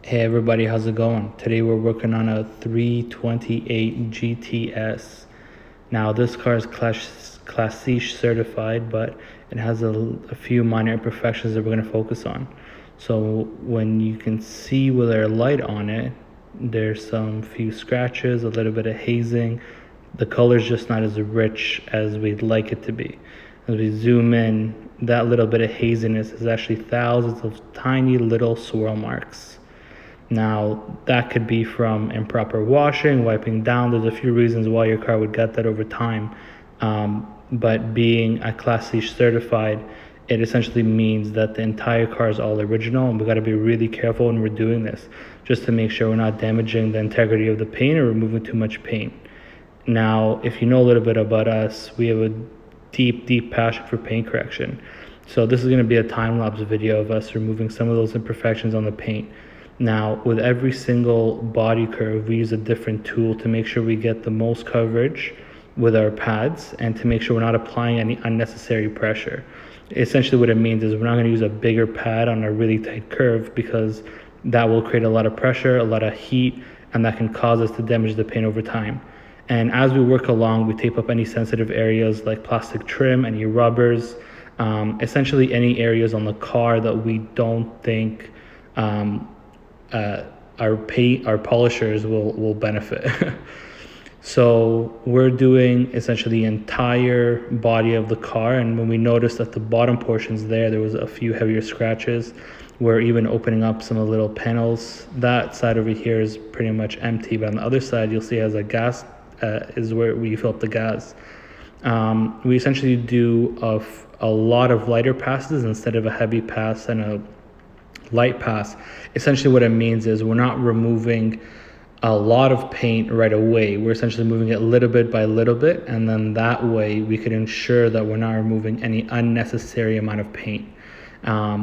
Hey everybody, how's it going? Today we're working on a 328 GTS. Now this car is Classiche certified, but it has a few minor imperfections that we're going to focus on. So when you can see with our light on it, there's some few scratches, a little bit of hazing. The color's just not as rich as we'd like it to be. As we zoom in, that little bit of haziness is actually thousands of tiny little swirl marks. Now, that could be from improper washing, wiping down. There's a few reasons why your car would get that over time. But being a Classiche certified, it essentially means that the entire car is all original, and we got to be really careful when we're doing this, just to make sure we're not damaging the integrity of the paint or removing too much paint. Now, if you know a little bit about us, we have a deep passion for paint correction. So this is going to be a time-lapse video of us removing some of those imperfections on the paint. Now, with every single body curve, we use a different tool to make sure we get the most coverage with our pads and to make sure we're not applying any unnecessary pressure. Essentially what it means is we're not going to use a bigger pad on a really tight curve, because that will create a lot of pressure, a lot of heat, and that can cause us to damage the paint over time. And as we work along, we tape up any sensitive areas like plastic trim, any rubbers, essentially any areas on the car that we don't think our polishers will benefit. So we're doing essentially the entire body of the car, and when we noticed that the bottom portions there was a few heavier scratches, we're even opening up some of the little panels. That side over here is pretty much empty, but on the other side you'll see it has a gas, is where we fill up the gas. We essentially do a lot of lighter passes instead of a heavy pass and a light pass. Essentially what it means is we're not removing a lot of paint right away. We're essentially moving it little bit by little bit, and then that way we can ensure that we're not removing any unnecessary amount of paint.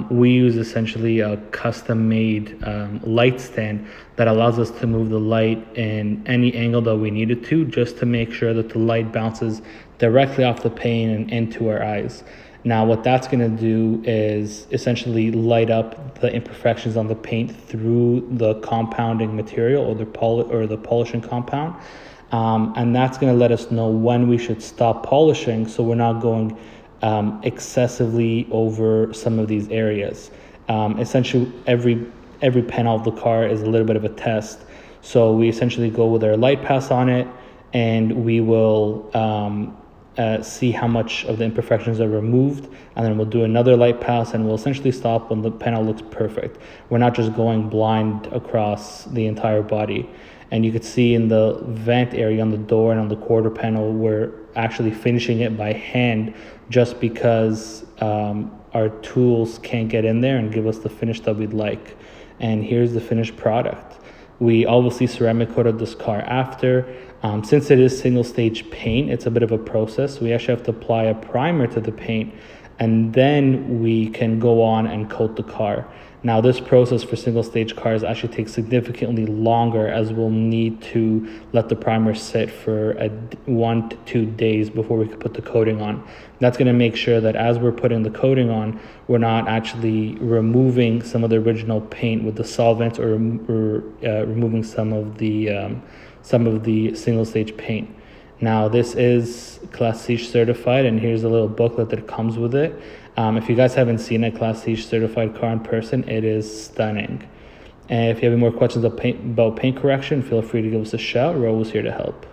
We use essentially a custom-made light stand that allows us to move the light in any angle that we need it to, just to make sure that the light bounces directly off the paint and into our eyes. Now, what that's going to do is essentially light up the imperfections on the paint through the compounding material or the polishing compound, and that's going to let us know when we should stop polishing, so we're not going excessively over some of these areas. Essentially, every panel of the car is a little bit of a test. So we essentially go with our light pass on it, and we will see how much of the imperfections are removed, and then we'll do another light pass, and we'll essentially stop when the panel looks perfect. We're not just going blind across the entire body. And you could see in the vent area on the door and on the quarter panel, we're actually finishing it by hand, just because our tools can't get in there and give us the finish that we'd like. And here's the finished product. We obviously ceramic coated this car after. Since it is single stage paint, it's a bit of a process. We actually have to apply a primer to the paint, and then we can go on and coat the car. Now, this process for single stage cars actually takes significantly longer, as we'll need to let the primer sit for 1 to 2 days before we can put the coating on. That's going to make sure that as we're putting the coating on, we're not actually removing some of the original paint with the solvents, or removing some of the single stage paint. Now, this is Classiche certified, and here's a little booklet that comes with it. If you guys haven't seen a Classiche certified car in person, it is stunning. And if you have any more questions about paint correction, feel free to give us a shout. We're always here to help.